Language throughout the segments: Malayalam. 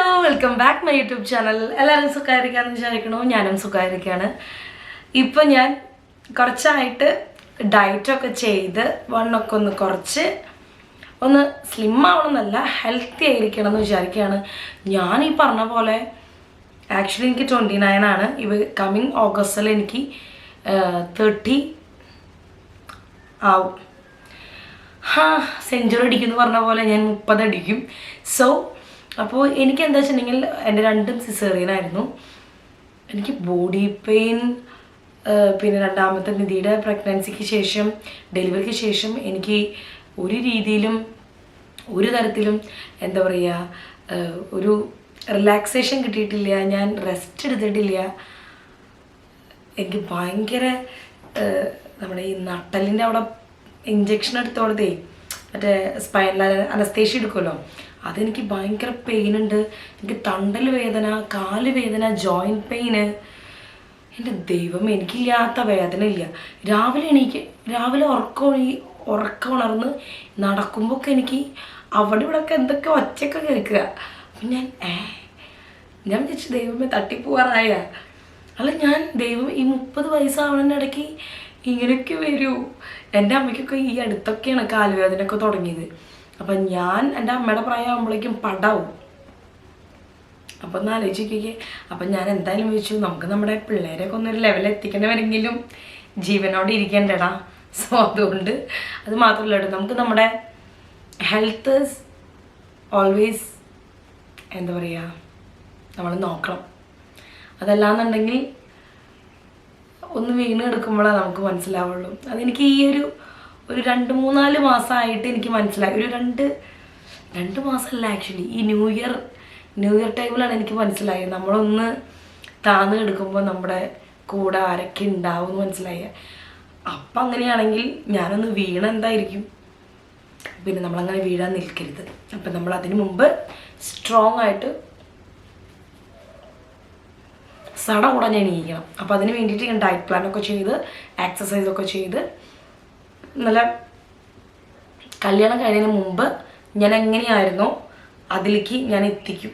Welcome back my YouTube channel. എല്ലാവരും സുഖമായിരിക്കാമെന്ന് വിചാരിക്കണോ? ഞാനും സുഖമായിരിക്കുകയാണ്. ഇപ്പം ഞാൻ കുറച്ചായിട്ട് ഡയറ്റൊക്കെ ചെയ്ത് വണ്ണൊക്കെ ഒന്ന് കുറച്ച് ഒന്ന് സ്ലിം ആവണമെന്നല്ല, ഹെൽത്തി ആയിരിക്കണം എന്ന് വിചാരിക്കുകയാണ്. ഞാൻ ഈ പറഞ്ഞ പോലെ ആക്ച്വലി എനിക്ക് 29 ആണ്. കമ്മിങ് ഓഗസ്റ്റിൽ എനിക്ക് 30 ആവും. സെഞ്ചുറി അടിക്കുമെന്ന് പറഞ്ഞ പോലെ ഞാൻ 30 അടിക്കും. സോ അപ്പോൾ എനിക്ക് എന്താ വെച്ചിട്ടുണ്ടെങ്കിൽ എൻ്റെ രണ്ടും സിസേറിയനായിരുന്നു. എനിക്ക് ബോഡി പെയിൻ, പിന്നെ രണ്ടാമത്തെ നിധിയുടെ പ്രഗ്നൻസിക്ക് ശേഷം, ഡെലിവറിക്ക് ശേഷം എനിക്ക് ഒരു രീതിയിലും ഒരു തരത്തിലും എന്താ പറയുക, ഒരു റിലാക്സേഷൻ കിട്ടിയിട്ടില്ല. ഞാൻ റെസ്റ്റ് എടുത്തിട്ടില്ല. എനിക്ക് ഭയങ്കര നമ്മുടെ ഈ നട്ടലിൻ്റെ അവിടെ ഇഞ്ചക്ഷൻ എടുത്തോടത്തേ മറ്റേ സ്പൈനൽ അനസ്തേഷ്യ എടുക്കുമല്ലോ, അതെനിക്ക് ഭയങ്കര പെയിനുണ്ട്. എനിക്ക് തണ്ടൽ വേദന, കാല് വേദന, ജോയിൻറ്റ് പെയിന്. എൻ്റെ ദൈവം, എനിക്കില്ലാത്ത വേദന ഇല്ല. രാവിലെ ഉറക്കം ഉണർന്ന് നടക്കുമ്പോഴൊക്കെ എനിക്ക് അവിടെ ഇവിടെയൊക്കെ എന്തൊക്കെ ഒച്ചയൊക്കെ കേൾക്കുക. അപ്പം ഞാൻ വിചാരിച്ചു ദൈവമേ തട്ടിപ്പോവാറായ. അല്ല, ഞാൻ ദൈവം ഈ 30 വയസ്സാവണതിൻ്റെ ഇടയ്ക്ക് ഇങ്ങനെയൊക്കെ വരൂ. എൻ്റെ അമ്മയ്ക്കൊക്കെ ഈ അടുത്തൊക്കെയാണ് കാലുവേദനയൊക്കെ തുടങ്ങിയത്. അപ്പം ഞാൻ എൻ്റെ അമ്മയുടെ പ്രായമാകുമ്പോഴേക്കും പടാവും. അപ്പം ഒന്ന് ആലോചിക്കുക. അപ്പം ഞാൻ എന്തായാലും ചോദിച്ചു, നമുക്ക് നമ്മുടെ പിള്ളേരെയൊക്കെ ഒന്നൊരു ലെവലിൽ എത്തിക്കേണ്ടവരെങ്കിലും ജീവനോടെ ഇരിക്കേണ്ടടാ. സോ അതുകൊണ്ട് അത് മാത്രമല്ല കേട്ടോ, നമുക്ക് നമ്മുടെ ഹെൽത്ത് ഓൾവേസ് എന്താ പറയുക, നമ്മൾ നോക്കണം. അതല്ലാന്നുണ്ടെങ്കിൽ ഒന്ന് വീണ് എടുക്കുമ്പോഴാണ് നമുക്ക് മനസ്സിലാവുള്ളൂ. അതെനിക്ക് ഈ ഒരു 2-3-4 മാസമായിട്ട് എനിക്ക് മനസ്സിലായി. ഒരു രണ്ട് മാസമല്ല, ആക്ച്വലി ഈ ന്യൂ ഇയർ ടൈമിലാണ് എനിക്ക് മനസ്സിലായത്. നമ്മളൊന്ന് താന്ന് എടുക്കുമ്പോൾ നമ്മുടെ കൂടെ ആരൊക്കെ ഉണ്ടാവും എന്ന് മനസ്സിലായ. അപ്പം അങ്ങനെയാണെങ്കിൽ ഞാനൊന്ന് വീണ എന്തായിരിക്കും. പിന്നെ നമ്മളങ്ങനെ വീഴാൻ നിൽക്കരുത്. അപ്പം നമ്മൾ അതിന് മുമ്പ് സ്ട്രോങ് ആയിട്ട് സട ഉടനെ എണീക്കണം. അപ്പോൾ അതിന് വേണ്ടിയിട്ട് ഞാൻ ഡയറ്റ് പ്ലാനൊക്കെ ചെയ്ത് എക്സസൈസൊക്കെ ചെയ്ത് നല്ല കല്യാണം കഴിഞ്ഞതിന് മുമ്പ് ഞാൻ എങ്ങനെയായിരുന്നോ അതിലേക്ക് ഞാൻ എത്തിക്കും.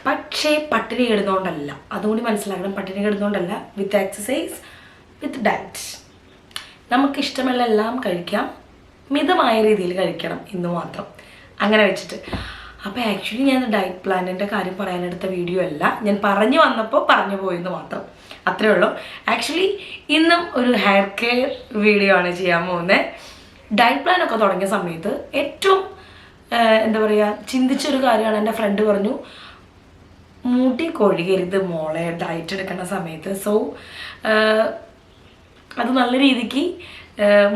പക്ഷേ പട്ടിണി കിടന്നുകൊണ്ടല്ല, അതുകൂടി മനസ്സിലാക്കണം. പട്ടിണി കിടന്നുകൊണ്ടല്ല, വിത്ത് എക്സസൈസ്, വിത്ത് ഡയറ്റ്. നമുക്കിഷ്ടമുള്ള എല്ലാം കഴിക്കാം, മിതമായ രീതിയിൽ കഴിക്കണം എന്ന് മാത്രം. അങ്ങനെ വെച്ചിട്ട് അപ്പോൾ ആക്ച്വലി ഞാൻ ഡയറ്റ് പ്ലാനിൻ്റെ കാര്യം പറയാനെടുത്ത വീഡിയോ അല്ല, ഞാൻ പറഞ്ഞു വന്നപ്പോൾ പറഞ്ഞു പോയെന്ന് മാത്രം, അത്രേ ഉള്ളൂ. ആക്ച്വലി ഇന്നും ഒരു ഹെയർ കെയർ വീഡിയോ ആണ് ചെയ്യാൻ പോകുന്നത്. ഡയറ്റ് പ്ലാനൊക്കെ തുടങ്ങിയ സമയത്ത് ഏറ്റവും എന്താ പറയുക ചിന്തിച്ചൊരു കാര്യമാണ്. എൻ്റെ ഫ്രണ്ട് പറഞ്ഞു, മുടി കൊഴിയരുത് മോളെ ഡയറ്റ് എടുക്കുന്ന സമയത്ത്. സോ അത് നല്ല രീതിക്ക്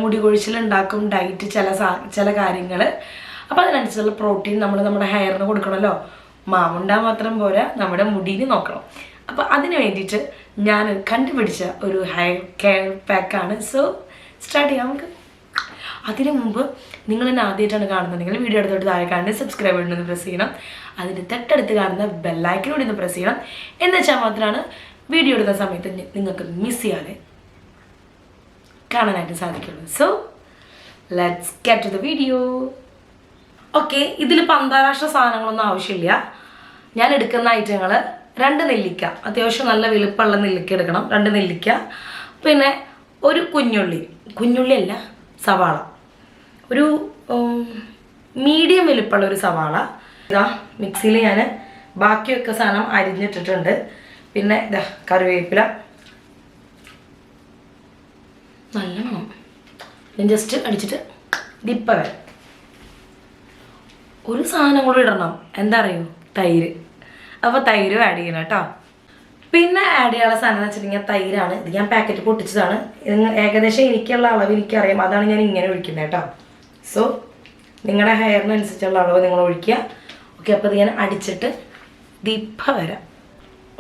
മുടി കൊഴിച്ചിലുണ്ടാക്കും ഡയറ്റ്, ചില കാര്യങ്ങൾ. അപ്പോൾ അതിനനുസരിച്ചുള്ള പ്രോട്ടീൻ നമ്മൾ നമ്മുടെ ഹെയറിന് കൊടുക്കണമല്ലോ. മാമുണ്ടാൻ മാത്രം പോരാ, നമ്മുടെ മുടിയിൽ നോക്കണം. അപ്പോൾ അതിന് വേണ്ടിയിട്ട് ഞാൻ കണ്ടുപിടിച്ച ഒരു ഹെയർ കെയർ പാക്കാണ്. സോ സ്റ്റാർട്ട് ചെയ്യാം നമുക്ക്. അതിനു മുമ്പ് നിങ്ങൾ എന്നെ ആദ്യമായിട്ടാണ് കാണുന്നുണ്ടെങ്കിൽ വീഡിയോ എടുത്തോട്ട് താഴെ കാണുന്നത് സബ്സ്ക്രൈബ് ബട്ടൺ പ്രസ് ചെയ്യണം. അതിൻ്റെ തൊട്ടടുത്ത് കാണുന്ന ബെല്ലൈക്കനോട് ഇന്ന് പ്രസ് ചെയ്യണം. എന്ന് വെച്ചാൽ മാത്രമാണ് വീഡിയോ എടുക്കുന്ന സമയത്ത് നിങ്ങൾക്ക് മിസ് ചെയ്യാതെ കാണാനായിട്ട് സാധിക്കുള്ളൂ. So let's get to the video. Okay, ഇതിലിപ്പോൾ അന്താരാഷ്ട്ര സാധനങ്ങളൊന്നും ആവശ്യമില്ല. ഞാൻ എടുക്കുന്ന ഐറ്റങ്ങൾ 2 നെല്ലിക്ക, അത്യാവശ്യം നല്ല വലുപ്പമുള്ള നെല്ലിക്ക എടുക്കണം. 2 നെല്ലിക്ക, പിന്നെ ഒരു കുഞ്ഞുള്ളി അല്ല സവാള, ഒരു മീഡിയം വലുപ്പമുള്ള ഒരു സവാള. ഇതാ മിക്സിയിൽ ഞാൻ ബാക്കിയൊക്കെ സാധനം അരിഞ്ഞിട്ടിട്ടുണ്ട്. പിന്നെ ഇതാ കറിവേപ്പില, നല്ല മണം. ഞാൻ ജസ്റ്റ് അടിച്ചിട്ട് ദിപ്പ വരാം. ഒരു സാധനം കൂടി ഇടണം, എന്താ അറിയൂ, തൈര്. അപ്പോൾ തൈര് ആഡ് ചെയ്യണം കേട്ടോ. പിന്നെ ആഡ് ചെയ്യാനുള്ള സാധനം എന്ന് വെച്ചിട്ടുണ്ടെങ്കിൽ തൈരാണ്. ഇത് ഞാൻ പാക്കറ്റ് പൊട്ടിച്ചതാണ്. ഏകദേശം എനിക്കുള്ള അളവ് എനിക്കറിയാം, അതാണ് ഞാൻ ഇങ്ങനെ ഒഴിക്കുന്നത് കേട്ടോ. സോ നിങ്ങളുടെ ഹെയറിനനുസരിച്ചുള്ള അളവ് നിങ്ങൾ ഒഴിക്കുക. ഓക്കെ, അപ്പോൾ ഇത് ഞാൻ അടിച്ചിട്ട് ദിപ്പ വരാം.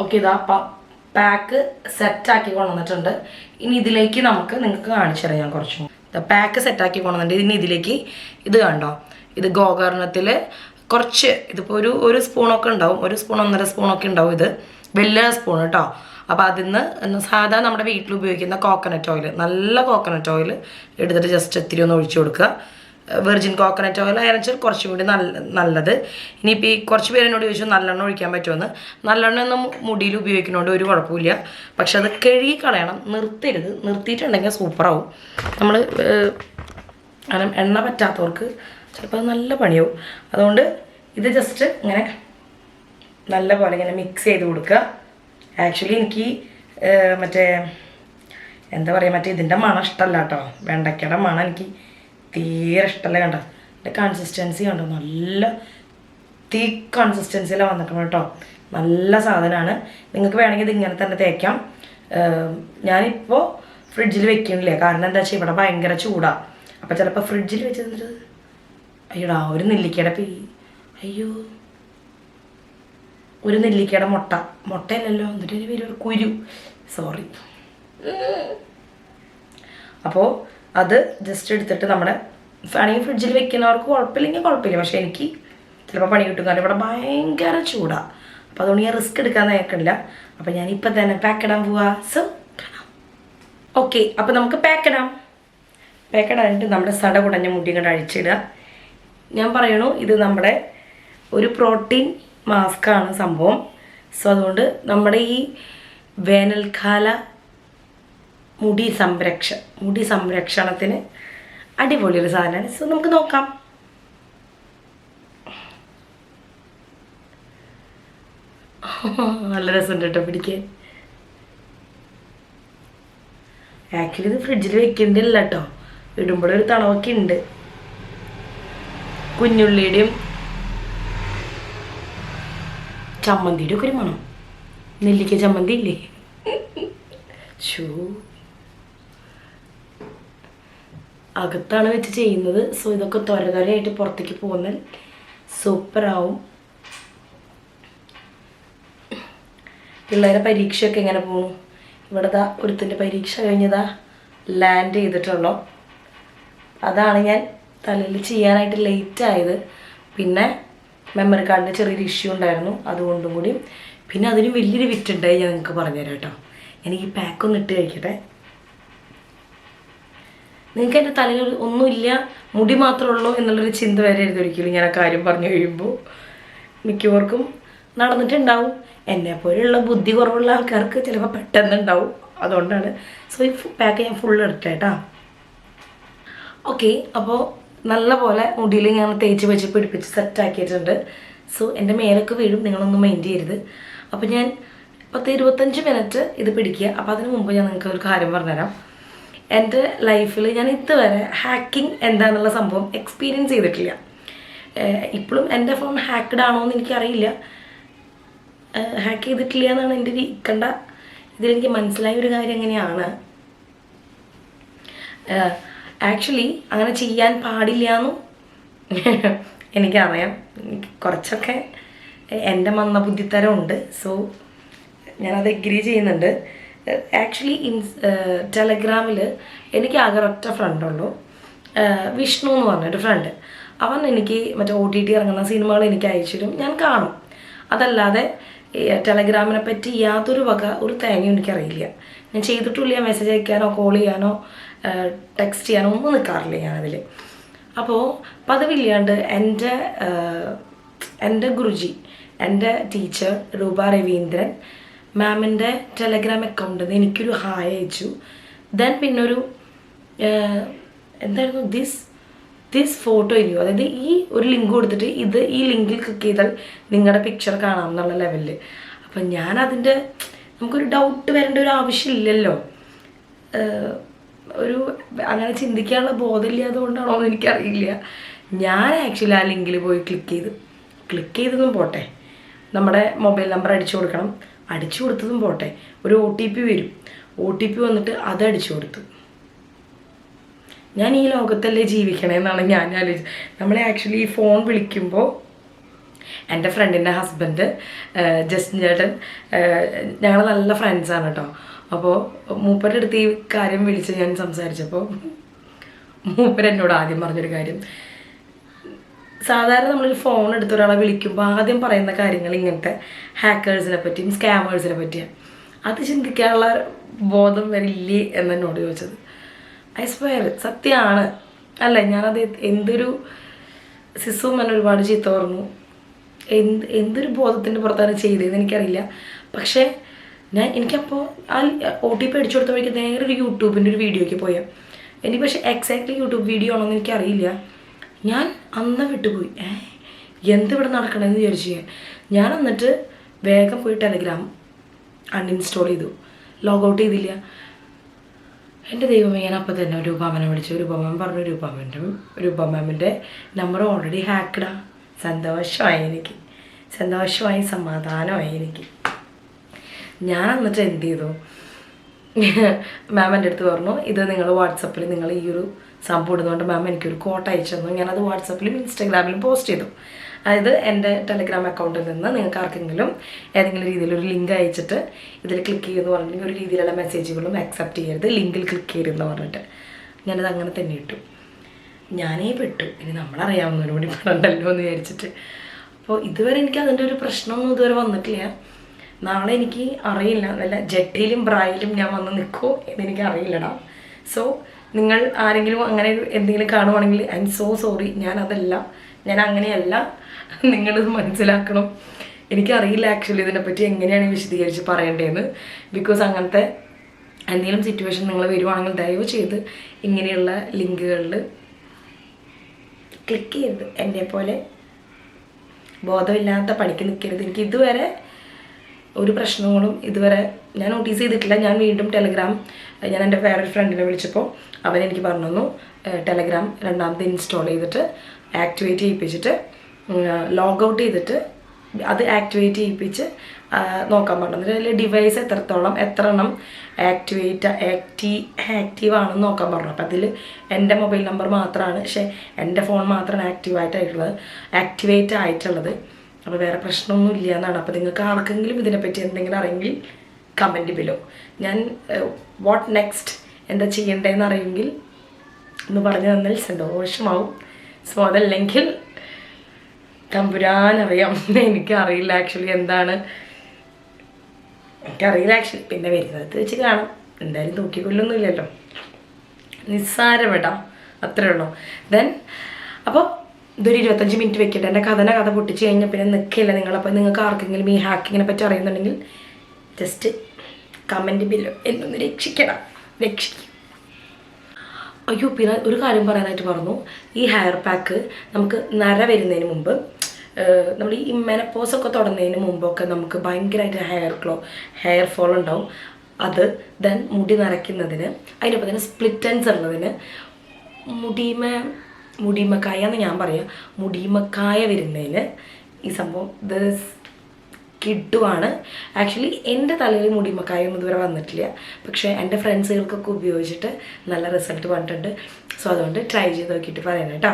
ഓക്കെ, ഇതാ പാക്ക് സെറ്റാക്കി കൊണ്ടുവന്നിട്ടുണ്ട്. ഇനി ഇതിലേക്ക് നിങ്ങൾക്ക് കാണിച്ചു തരാം. ഞാൻ കുറച്ചും പാക്ക് സെറ്റാക്കി കൊണ്ടുവന്നിട്ടുണ്ട്. ഇനി ഇതിലേക്ക് ഇത് കണ്ടോ, ഇത് ഗോകർണത്തിൽ കുറച്ച്, ഇതിപ്പോൾ ഒരു സ്പൂണൊക്കെ ഉണ്ടാവും, 1 സ്പൂൺ 1.5 സ്പൂണൊക്കെ ഉണ്ടാവും. ഇത് വലിയ സ്പൂൺ കേട്ടോ. അപ്പോൾ അതിൽ സാധാ നമ്മുടെ വീട്ടിൽ ഉപയോഗിക്കുന്ന കോക്കനട്ട് ഓയിൽ, നല്ല കോക്കനട്ട് ഓയിൽ എടുത്തിട്ട് ജസ്റ്റ് ഇത്തിരി ഒന്ന് ഒഴിച്ചു കൊടുക്കുക. വെർജിൻ കോക്കനട്ട് ഓയിൽ ആയാലും വെച്ചാൽ കുറച്ചും കൂടി നല്ലത്. ഇനിയിപ്പോൾ ഈ കുറച്ച് പേര് എന്നോട് ചോദിച്ചു നല്ലെണ്ണ ഒഴിക്കാൻ പറ്റുമെന്ന്. നല്ലെണ്ണ ഒന്നും മുടിയിൽ ഉപയോഗിക്കുന്നതുകൊണ്ട് ഒരു കുഴപ്പമില്ല. പക്ഷെ അത് കഴുകി കളയണം, നിർത്തരുത്. നിർത്തിയിട്ടുണ്ടെങ്കിൽ സൂപ്പറാവും. നമ്മൾ അങ്ങനെ എണ്ണ പറ്റാത്തവർക്ക് ചിലപ്പോൾ അത് നല്ല പണിയാവും. അതുകൊണ്ട് ഇത് ജസ്റ്റ് ഇങ്ങനെ നല്ല പോലെ ഇങ്ങനെ മിക്സ് ചെയ്ത് കൊടുക്കുക. ആക്ച്വലി എനിക്ക് മറ്റേ എന്താ പറയുക, മറ്റേ ഇതിൻ്റെ മണം ഇഷ്ടമല്ല കേട്ടോ. വെണ്ടയ്ക്കയുടെ മണം എനിക്ക് തീരെ ഇഷ്ടമല്ല. കണ്ടോ എൻ്റെ കൺസിസ്റ്റൻസി കണ്ടോ, നല്ല തീ കൺസിസ്റ്റൻസിയിലാണ് വന്നിട്ടുണ്ട് കേട്ടോ. നല്ല സാധനമാണ്. നിങ്ങൾക്ക് വേണമെങ്കിൽ ഇത് ഇങ്ങനെ തന്നെ തേക്കാം. ഞാനിപ്പോൾ ഫ്രിഡ്ജിൽ വെക്കണില്ല, കാരണം എന്താ വെച്ചാൽ ഇവിടെ ഭയങ്കര ചൂടാണ്. അപ്പോൾ ചിലപ്പോൾ ഫ്രിഡ്ജിൽ വെച്ചിട്ട് അയ്യോടാ ഒരു നെല്ലിക്കയുടെ അയ്യോ ഒരു നെല്ലിക്കയുടെ മുട്ടയല്ലല്ലോ, എന്നിട്ട് ഒരു വലിയൊരു കുരു, സോറി. അപ്പോൾ അത് ജസ്റ്റ് എടുത്തിട്ട് നമ്മുടെ വേണമെങ്കിൽ ഫ്രിഡ്ജിൽ വെക്കുന്നവർക്ക് കുഴപ്പമില്ലെങ്കിൽ കുഴപ്പമില്ല. പക്ഷേ എനിക്ക് ചിലപ്പോൾ പണി കിട്ടും, കാരണം ഇവിടെ ഭയങ്കര ചൂടാണ്. അപ്പോൾ അതുകൊണ്ട് ഞാൻ റിസ്ക് എടുക്കാൻ നോക്കണില്ല. അപ്പോൾ ഞാൻ ഇപ്പം തന്നെ പാക്ക് ഇടാൻ പോവാ. സോ കാണാം. ഓക്കെ, അപ്പോൾ നമുക്ക് പാക്ക് ഇടാനായിട്ട് നമ്മുടെ സട കുടഞ്ഞ മുടി കണ്ട് അഴിച്ചിടുക. ഞാൻ പറയണു ഇത് നമ്മുടെ ഒരു പ്രോട്ടീൻ മാസ്കാണ് സംഭവം. സോ അതുകൊണ്ട് നമ്മുടെ ഈ വേനൽക്കാല മുടി സംരക്ഷണത്തിന് അടിപൊളിയൊരു സാധനമാണ്. സോ നമുക്ക് നോക്കാം. നല്ല രസമുണ്ട് കേട്ടോ പിടിക്കാൻ. ആക്ച്വലി ഇത് ഫ്രിഡ്ജിൽ വെക്കേണ്ടില്ല കേട്ടോ, ഇടുമ്പോഴൊരു തണവൊക്കെ ഉണ്ട്. കുഞ്ഞുള്ളിയുടെയും ചമ്മന്തിയുടെ ഒക്കെ ഒരു മണം. നെല്ലിക്ക ചമ്മന്തി ഇല്ലേ, ഷൂ അകത്താണ് വെച്ച് ചെയ്യുന്നത്. സോ ഇതൊക്കെ ത്വരയായിട്ട് പുറത്തേക്ക് പോകുന്നാൽ സൂപ്പറാവും. പിള്ളേരെ പരീക്ഷയൊക്കെ എങ്ങനെ പോകുന്നു? ഇവിടെ ഒരുത്തിൻ്റെ പരീക്ഷ കഴിഞ്ഞതാ ലാൻഡ് ചെയ്തിട്ടുള്ളൂ. അതാണ് ഞാൻ തലയിൽ ചെയ്യാനായിട്ട് ലേറ്റ് ആയത്. പിന്നെ മെമ്മറി കാർഡിൻ്റെ ചെറിയൊരു ഇഷ്യൂ ഉണ്ടായിരുന്നു, അതുകൊണ്ടും കൂടി. പിന്നെ അതിന് വലിയൊരു വിറ്റുണ്ടായി, ഞാൻ നിങ്ങൾക്ക് പറഞ്ഞുതരാം കേട്ടോ. എനിക്ക് ഈ പാക്കൊന്ന് ഇട്ട് കഴിക്കട്ടെ. നിങ്ങൾക്ക് എൻ്റെ തലയിൽ ഒന്നുമില്ല, മുടി മാത്രമേ ഉള്ളൂ എന്നുള്ളൊരു ചിന്ത വരരുത് ഒരിക്കലും ഞാൻ ആ കാര്യം പറഞ്ഞു കഴിയുമ്പോൾ. മിക്കവർക്കും നടന്നിട്ടുണ്ടാവും. എന്നെപ്പോലെയുള്ള ബുദ്ധി കുറവുള്ള ആൾക്കാർക്ക് ചിലപ്പോൾ പെട്ടെന്നുണ്ടാവും, അതുകൊണ്ടാണ്. സോ ഈ പാക്ക് ഞാൻ ഫുൾ എടുത്തേട്ടാ. ഓക്കെ, അപ്പോൾ നല്ല പോലെ മുടിയിൽ ഞാൻ തേച്ച് വെച്ച് പിടിപ്പിച്ച് സെറ്റാക്കിയിട്ടുണ്ട്. സോ എൻ്റെ മേലൊക്കെ വീഴും, നിങ്ങളൊന്നും മൈൻഡ് ചെയ്യരുത്. അപ്പോൾ ഞാൻ 10-25 മിനിറ്റ് ഇത് പിടിക്കുക. അപ്പോൾ അതിന് മുമ്പ് ഞാൻ നിങ്ങൾക്ക് ഒരു കാര്യം പറഞ്ഞുതരാം. എൻ്റെ ലൈഫിൽ ഞാൻ ഇതുവരെ ഹാക്കിംഗ് എന്താണെന്നുള്ള സംഭവം എക്സ്പീരിയൻസ് ചെയ്തിട്ടില്ല. ഇപ്പോഴും എൻ്റെ ഫോൺ ഹാക്ക്ഡ് ആണോ എന്ന് എനിക്കറിയില്ല. ഹാക്ക് ചെയ്തിട്ടില്ല എന്നാണ് എൻ്റെ കണ്ട ഇതിലെനിക്ക് മനസ്സിലായ ഒരു കാര്യം എങ്ങനെയാണ്. ആക്ച്വലി അങ്ങനെ ചെയ്യാൻ പാടില്ല എന്നും എനിക്കറിയാം. കുറച്ചൊക്കെ എൻ്റെ മന്ദബുദ്ധിത്തരമുണ്ട്. സോ ഞാനത് എഗ്രി ചെയ്യുന്നുണ്ട്. ആക്ച്വലി ടെലഗ്രാമിൽ എനിക്ക് ആകെ ഒറ്റ ഫ്രണ്ടുള്ളൂ, വിഷ്ണു എന്ന് പറഞ്ഞൊരു ഫ്രണ്ട്. അവൻ എനിക്ക് മറ്റേ OTT ഇറങ്ങുന്ന സിനിമകൾ എനിക്ക് അയച്ചിടും, ഞാൻ കാണും. അതല്ലാതെ ടെലഗ്രാമിനെ പറ്റി യാതൊരു വക ഒരു തേങ്ങയും എനിക്കറിയില്ല. ഞാൻ ചെയ്തിട്ടില്ല, മെസ്സേജ് അയക്കാനോ കോൾ ചെയ്യാനോ ടെക്സ്റ്റ് ചെയ്യാനോ ഒന്നും നിൽക്കാറില്ല ഞാനതിൽ. അപ്പോൾ പതിവില്ലാണ്ട് എൻ്റെ ഗുരുജി, എൻ്റെ ടീച്ചർ രൂപ രവീന്ദ്രൻ മാമിൻ്റെ ടെലഗ്രാം അക്കൗണ്ടിൽ നിന്ന് എനിക്കൊരു ഹായ് അയച്ചു. ദെൻ പിന്നൊരു എന്തായിരുന്നു ദിസ് ഫോട്ടോ ഇല്ലയോ, അതായത് ഈ ഒരു ലിങ്ക് കൊടുത്തിട്ട് ഈ ലിങ്കിൽ ക്ലിക്ക് ചെയ്താൽ നിങ്ങളുടെ പിക്ചർ കാണാം എന്നുള്ള ലെവലിൽ. അപ്പം ഞാനതിൻ്റെ നമുക്കൊരു ഡൗട്ട് വരേണ്ട ഒരു ആവശ്യമില്ലല്ലോ. ഒരു അങ്ങനെ ചിന്തിക്കാനുള്ള ബോധമില്ലാതെ കൊണ്ടാണോ എന്ന് എനിക്കറിയില്ല. ഞാൻ ആക്ച്വലി ആ ലിങ്കിൽ പോയി ക്ലിക്ക് ചെയ്തതും പോട്ടെ, നമ്മുടെ മൊബൈൽ നമ്പർ അടിച്ചു കൊടുക്കണം, അടിച്ചു കൊടുത്തതും പോട്ടെ, ഒരു OTP വരും, OTP വന്നിട്ട് അത് അടിച്ചു കൊടുത്തു. ഞാൻ ഈ ലോകത്തല്ലേ ജീവിക്കണമെന്നാണ് ഞാൻ ആലോചിച്ചത്. നമ്മളെ ആക്ച്വലി ഈ ഫോൺ വിളിക്കുമ്പോൾ എൻ്റെ ഫ്രണ്ടിൻ്റെ ഹസ്ബൻഡ് ജസ്റ്റിൻ ചേട്ടൻ, ഞങ്ങൾ നല്ല ഫ്രണ്ട്സാണ് കേട്ടോ. അപ്പോൾ മൂപ്പരുടെ അടുത്ത് ഈ കാര്യം വിളിച്ച് ഞാൻ സംസാരിച്ചപ്പോൾ മൂപ്പർ എന്നോട് ആദ്യം പറഞ്ഞൊരു കാര്യം, സാധാരണ നമ്മളൊരു ഫോൺ എടുത്ത് ഒരാളെ വിളിക്കുമ്പോൾ ആദ്യം പറയുന്ന കാര്യങ്ങൾ ഇങ്ങനത്തെ ഹാക്കേഴ്സിനെ പറ്റിയും സ്കാമേഴ്സിനെ പറ്റിയാണ്. അത് ചിന്തിക്കാനുള്ള ബോധം വരില്ലേ എന്നോട് ചോദിച്ചത്. ഐ സ്വയർ സത്യമാണ്. അല്ല ഞാനത് എന്തൊരു സിസും എന്നെ ഒരുപാട് ചീത്ത പറഞ്ഞു. എന്തൊരു ബോധത്തിൻ്റെ പുറത്താണ് ചെയ്തതെന്ന് എനിക്കറിയില്ല. പക്ഷേ എനിക്കപ്പോൾ ആ OTP അടിച്ചു കൊടുത്ത വഴിക്ക് നേരെ ഒരു യൂട്യൂബിൻ്റെ ഒരു വീഡിയോയ്ക്ക് പോയാൽ എനിക്ക്, പക്ഷേ എക്സാക്ട്ലി യൂട്യൂബ് വീഡിയോ ആണോന്ന് എനിക്കറിയില്ല. ഞാൻ അന്ന് വിട്ടുപോയി. എന്തിവിടെ നടക്കണമെന്ന് വിചാരിച്ചു ഞാൻ. എന്നിട്ട് വേഗം പോയി ടെലഗ്രാം അൺഇൻസ്റ്റാൾ ചെയ്തു, ലോഗൗട്ട് ചെയ്തില്ല. എൻ്റെ ദൈവമേ, ഞാൻ അപ്പം തന്നെ രൂപാമനെ വിളിച്ചു. രൂപാമൻ പറഞ്ഞു രൂപാമാമിൻ്റെ നമ്പർ ഓൾറെഡി ഹാക്കഡാ. സന്തോഷമായി സമാധാനമായി എനിക്ക്. ഞാൻ എന്നിട്ട് എന്ത് ചെയ്തു, മാം എൻ്റെ അടുത്ത് പറഞ്ഞു ഇത് നിങ്ങൾ വാട്സപ്പിൽ നിങ്ങൾ ഈ ഒരു സംഭവം ഇടുന്നതുകൊണ്ട് മാം എനിക്കൊരു കോട്ട് അയച്ചു തന്നു. ഞാനത് വാട്സപ്പിലും ഇൻസ്റ്റാഗ്രാമിലും പോസ്റ്റ് ചെയ്തു. അതായത് എൻ്റെ ടെലഗ്രാം അക്കൗണ്ടിൽ നിന്ന് നിങ്ങൾക്ക് ആർക്കെങ്കിലും ഏതെങ്കിലും രീതിയിലൊരു ലിങ്ക് അയച്ചിട്ട് ഇതിൽ ക്ലിക്ക് ചെയ്യുമെന്ന് പറഞ്ഞിട്ടുണ്ടെങ്കിൽ ഒരു രീതിയിലുള്ള മെസ്സേജുകളും അക്സെപ്റ്റ് ചെയ്യരുത്, ലിങ്കിൽ ക്ലിക്ക് ചെയ്യരുതെന്ന് പറഞ്ഞിട്ട് ഞാനത് അങ്ങനെ തന്നെ ഇട്ടു. ഞാനേ പെട്ടു. ഇനി നമ്മളറിയാവുന്നവരോട് പറയണ്ടല്ലോ എന്ന് വിചാരിച്ചിട്ട്. അപ്പോൾ ഇതുവരെ എനിക്ക് അതിൻ്റെ ഒരു പ്രശ്നമൊന്നും ഇതുവരെ വന്നിട്ടില്ല. നാളെ എനിക്ക് അറിയില്ല, വല്ല ജട്ടിയിലും ബ്രായിലും ഞാൻ വന്ന് നിൽക്കുമോ എന്നെനിക്ക് അറിയില്ലടാ. സോ നിങ്ങൾ ആരെങ്കിലും അങ്ങനെ എന്തെങ്കിലും കാണുവാണെങ്കിൽ ഐ എം സോ സോറി. ഞാൻ അങ്ങനെയല്ല, നിങ്ങളിത് മനസ്സിലാക്കണം. എനിക്കറിയില്ല ആക്ച്വലി ഇതിനെപ്പറ്റി എങ്ങനെയാണ് വിശദീകരിച്ച് പറയേണ്ടതെന്ന്. ബിക്കോസ് അങ്ങനത്തെ എന്തെങ്കിലും സിറ്റുവേഷൻ നിങ്ങൾ വരുവാണെങ്കിൽ ദയവ് ചെയ്ത് ഇങ്ങനെയുള്ള ലിങ്കുകളിൽ ക്ലിക്ക് ചെയ്യരുത്. എന്നെ പോലെ ബോധമില്ലാത്ത പണിക്ക് നിൽക്കരുത്. എനിക്ക് ഇതുവരെ ഒരു പ്രശ്നങ്ങളും ഇതുവരെ ഞാൻ നോട്ടീസ് ചെയ്തിട്ടില്ല. ഞാൻ വീണ്ടും ടെലഗ്രാം ഞാൻ എൻ്റെ വേറൊരു ഫ്രണ്ടിനെ വിളിച്ചപ്പോൾ അവനെനിക്ക് പറഞ്ഞു തന്നു ടെലഗ്രാം രണ്ടാമത് ഇൻസ്റ്റാൾ ചെയ്തിട്ട് ആക്ടിവേറ്റ് ചെയ്യിപ്പിച്ചിട്ട് ലോഗൗട്ട് ചെയ്തിട്ട് അത് ആക്ടിവേറ്റ് ചെയ്യിപ്പിച്ച് നോക്കാൻ പറഞ്ഞു. എന്നിട്ട് അതിൽ ഡിവൈസ് എത്ര എണ്ണം ആക്റ്റീവ് ആണെന്ന് നോക്കാൻ പറഞ്ഞു. അപ്പം അതിൽ എൻ്റെ മൊബൈൽ നമ്പർ മാത്രമാണ്, പക്ഷേ എൻ്റെ ഫോൺ മാത്രമാണ് ആക്ടിവേറ്റ് ആയിട്ടുള്ളത്. അപ്പോൾ വേറെ പ്രശ്നമൊന്നും ഇല്ല എന്നാണ്. അപ്പോൾ നിങ്ങൾക്ക് ആർക്കെങ്കിലും ഇതിനെപ്പറ്റി എന്തെങ്കിലും അറിയെങ്കിൽ കമൻറ്റ് ബിലോ. ഞാൻ വാട്ട് നെക്സ്റ്റ് എന്താ ചെയ്യേണ്ടതെന്ന് അറിയെങ്കിൽ ഒന്ന് പറഞ്ഞു തന്നാൽ സന്തോഷമാവും. സോ അതല്ലെങ്കിൽ തമ്പുരാനറിയാം. എനിക്കറിയില്ല ആക്ച്വലി എന്താണ്, എനിക്കറിയില്ല ആക്ച്വലി. പിന്നെ വരുന്നത് വെച്ച് കാണാം. എന്തായാലും തൂക്കിക്കൊല്ലൊന്നുമില്ലല്ലോ, നിസ്സാരപ്പെടാം, അത്രേ ഉള്ളൂ. ദെൻ അപ്പോൾ ഇതൊരു 25 മിനിറ്റ് വെക്കട്ടെ. എൻ്റെ കഥ പൊട്ടിച്ച് കഴിഞ്ഞാൽ പിന്നെ നിൽക്കില്ല നിങ്ങളപ്പോൾ. നിങ്ങൾക്ക് ആർക്കെങ്കിലും ഈ ഹാക്കിങ്ങിനെ പറ്റി അറിയുന്നുണ്ടെങ്കിൽ ജസ്റ്റ് കമൻറ്റ് ബില്ലോ എന്നൊന്ന് രക്ഷിക്കും. അയ്യോ, പിന്നെ ഒരു കാര്യം പറയാനായിട്ട് പറഞ്ഞു. ഈ ഹെയർ പാക്ക് നമുക്ക് നര വരുന്നതിന് മുമ്പ്, നമ്മൾ ഈ മെനപ്പോസൊക്കെ തുടങ്ങുന്നതിന് മുമ്പൊക്കെ നമുക്ക് ഭയങ്കരമായിട്ട് ഹെയർ ഫോൾ ഉണ്ടാവും. അത് ദെൻ മുടി നരയ്ക്കുന്നതിന്, അതിനൊപ്പം തന്നെ സ്പ്ലിറ്റ് എൻഡ്സ് ഉള്ളതിന്, മുടിമക്കായ എന്ന് ഞാൻ പറയാം, മുടിമക്കായ വരുന്നതിന് ഈ സംഭവം ഇത് കിട്ടുവാണ്. ആക്ച്വലി എൻ്റെ തലയിൽ മുടിമക്കായൊന്നും ഇതുവരെ വന്നിട്ടില്ല, പക്ഷേ എൻ്റെ ഫ്രണ്ട്സുകൾക്കൊക്കെ ഉപയോഗിച്ചിട്ട് നല്ല റിസൾട്ട് വന്നിട്ടുണ്ട്. സോ അതുകൊണ്ട് ട്രൈ ചെയ്ത് നോക്കിയിട്ട് പറയാം കേട്ടോ.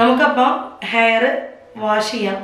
നമുക്കപ്പോൾ ഹെയർ വാഷ് ചെയ്യാം.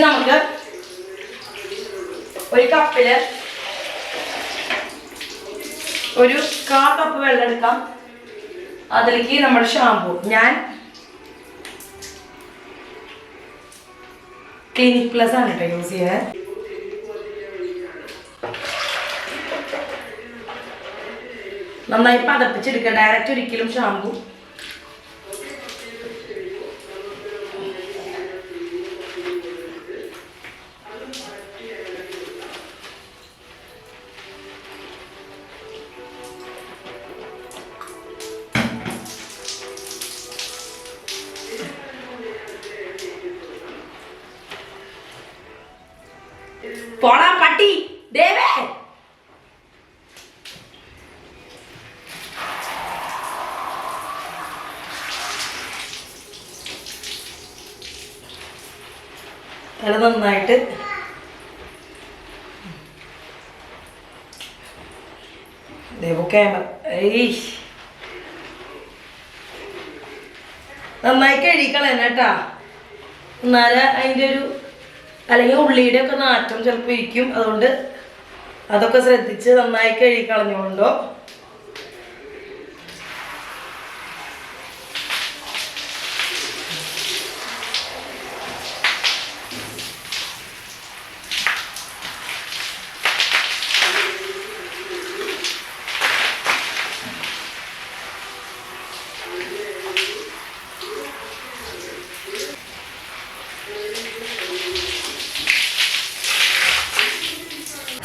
നമുക്ക് ഒരു കപ്പില് ഒരു 1/4 കപ്പ് വെള്ളം എടുക്കാം. അതിലേക്ക് നമ്മുടെ ഷാമ്പു, ഞാൻ ക്ലിനിക് പ്ലസ് ആണ് കേട്ടോ യൂസ് ചെയ്യുന്നത്. നന്നായി പതപ്പിച്ചെടുക്കുക. ഡയറക്റ്റ് ഒരിക്കലും ഷാമ്പു പോടാ പട്ടി ദേവേ. തല നന്നായിട്ട് ക്യാമറ. നന്നായി കഴിക്കളന്നെ കേട്ടാ, എന്നാല് അതിൻ്റെ ഒരു അല്ലെങ്കിൽ ഉള്ളിയുടെ ഒക്കെ നാറ്റം ചിലപ്പോൾ ഇരിക്കും. അതുകൊണ്ട് അതൊക്കെ ശ്രദ്ധിച്ച് നന്നായി കഴുകിക്കളഞ്ഞുകൊണ്ടോ.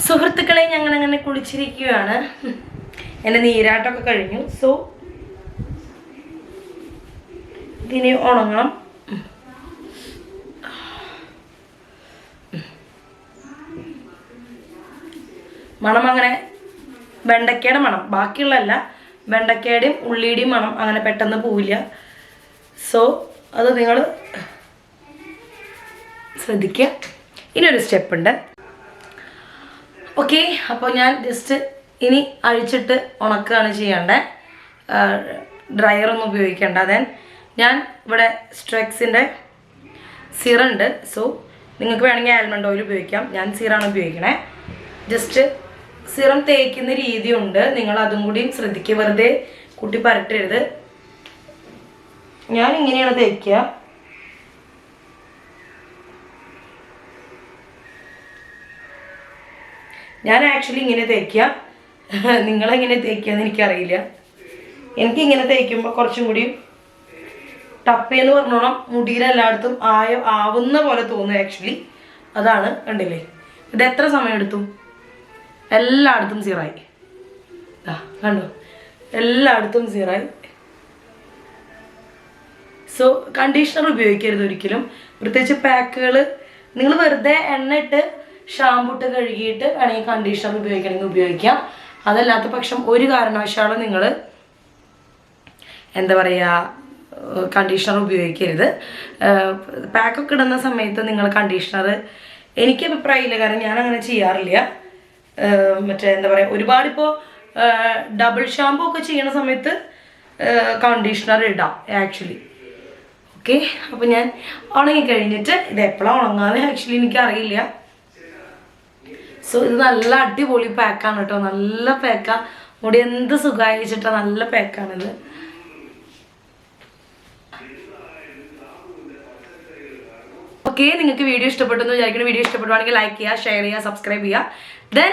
സുഹൃത്തുക്കളെ, ഞങ്ങളങ്ങനെ കുളിച്ചിരിക്കുകയാണ്. എൻ്റെ നീരാട്ടമൊക്കെ കഴിഞ്ഞു. സോ ഇതിനി ഉണങ്ങണം. മണം അങ്ങനെ വെണ്ടയ്ക്കയുടെ മണം, ബാക്കിയുള്ളതല്ല, വെണ്ടയ്ക്കയുടെയും ഉള്ളിയുടെയും മണം അങ്ങനെ പെട്ടെന്ന് പോവില്ല. സോ അത് നിങ്ങൾ ശ്രദ്ധിക്കുക. ഇനിയൊരു സ്റ്റെപ്പുണ്ട്. ഓക്കെ, അപ്പോൾ ഞാൻ ജസ്റ്റ് ഇനി അഴിച്ചിട്ട് ഉണക്കുകയാണ് ചെയ്യേണ്ടത്. ഡ്രയറൊന്നും ഉപയോഗിക്കേണ്ട. ദെൻ ഞാൻ ഇവിടെ സ്ട്രെക്സിൻ്റെ സിറുണ്ട്. സോ നിങ്ങൾക്ക് വേണമെങ്കിൽ ആൽമണ്ട് ഓയിൽ ഉപയോഗിക്കാം. ഞാൻ സിറാണ് ഉപയോഗിക്കണേ. ജസ്റ്റ് സിറം തേക്കുന്ന രീതിയുണ്ട്, നിങ്ങൾ അതും കൂടിയും ശ്രദ്ധിക്കുക. വെറുതെ കുട്ടി പരട്ടരുത്. ഞാൻ ഇങ്ങനെയാണ് തേക്കുക. ഞാൻ ആക്ച്വലി ഇങ്ങനെ തേക്കുക, നിങ്ങളെങ്ങനെ തേക്കുകയെന്ന് എനിക്കറിയില്ല. എനിക്കിങ്ങനെ തേക്കുമ്പോൾ കുറച്ചും കൂടി ടപ്പയെന്ന് പറഞ്ഞോണം, മുടിയിലെല്ലായിടത്തും ആവുന്ന പോലെ തോന്നും ആക്ച്വലി. അതാണ്, കണ്ടില്ലേ? ഇത് എത്ര സമയം എടുത്തു? എല്ലായിടത്തും സീറായി. കണ്ടോ, എല്ലായിടത്തും സീറായി. സോ കണ്ടീഷണർ ഉപയോഗിക്കരുത് ഒരിക്കലും, പ്രത്യേകിച്ച് പാക്കുകൾ. നിങ്ങൾ വെറുതെ എണ്ണ ഇട്ട് ഷാമ്പു ഇട്ട് കഴുകിയിട്ട് വേണമെങ്കിൽ കണ്ടീഷണർ ഉപയോഗിക്കണമെങ്കിൽ ഉപയോഗിക്കാം. അതല്ലാത്ത പക്ഷം ഒരു കാരണവശാലും നിങ്ങൾ എന്താ പറയുക, കണ്ടീഷണർ ഉപയോഗിക്കരുത്. പാക്കൊക്കെ ഇടുന്ന സമയത്ത് നിങ്ങൾ കണ്ടീഷണർ, എനിക്ക് അഭിപ്രായമില്ല, കാരണം ഞാൻ അങ്ങനെ ചെയ്യാറില്ല. മറ്റേ എന്താ പറയുക, ഒരുപാടിപ്പോൾ ഡബിൾ ഷാമ്പു ഒക്കെ ചെയ്യണ സമയത്ത് കണ്ടീഷണർ ഇടാം ആക്ച്വലി. ഓക്കെ, അപ്പോൾ ഞാൻ ഉണങ്ങിക്കഴിഞ്ഞിട്ട് ഇത് എപ്പോഴാണ് ഉണങ്ങാതെ ആക്ച്വലി എനിക്കറിയില്ല. സോ ഇത് നല്ല അടിപൊളി പാക്കാണ് കേട്ടോ, നല്ല പാക്കാണ്. മുടി എന്ത് സുഖമായി വെച്ചിട്ടാ, നല്ല പാക്കാണിത്. ഓക്കെ, നിങ്ങൾക്ക് വീഡിയോ ഇഷ്ടപ്പെട്ടെന്ന് വിചാരിക്കുന്നു. വീഡിയോ ഇഷ്ടപ്പെടുവാണെങ്കിൽ ലൈക്ക് ചെയ്യുക, ഷെയർ ചെയ്യുക, സബ്സ്ക്രൈബ് ചെയ്യുക. ദെൻ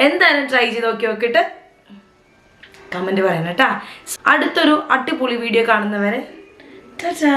എന്തായാലും ട്രൈ ചെയ്ത് നോക്കിയിട്ട് കമൻറ്റ് പറയണം കേട്ടോ. അടുത്തൊരു അടിപൊളി വീഡിയോ കാണുന്നവരെ ടാറ്റാ.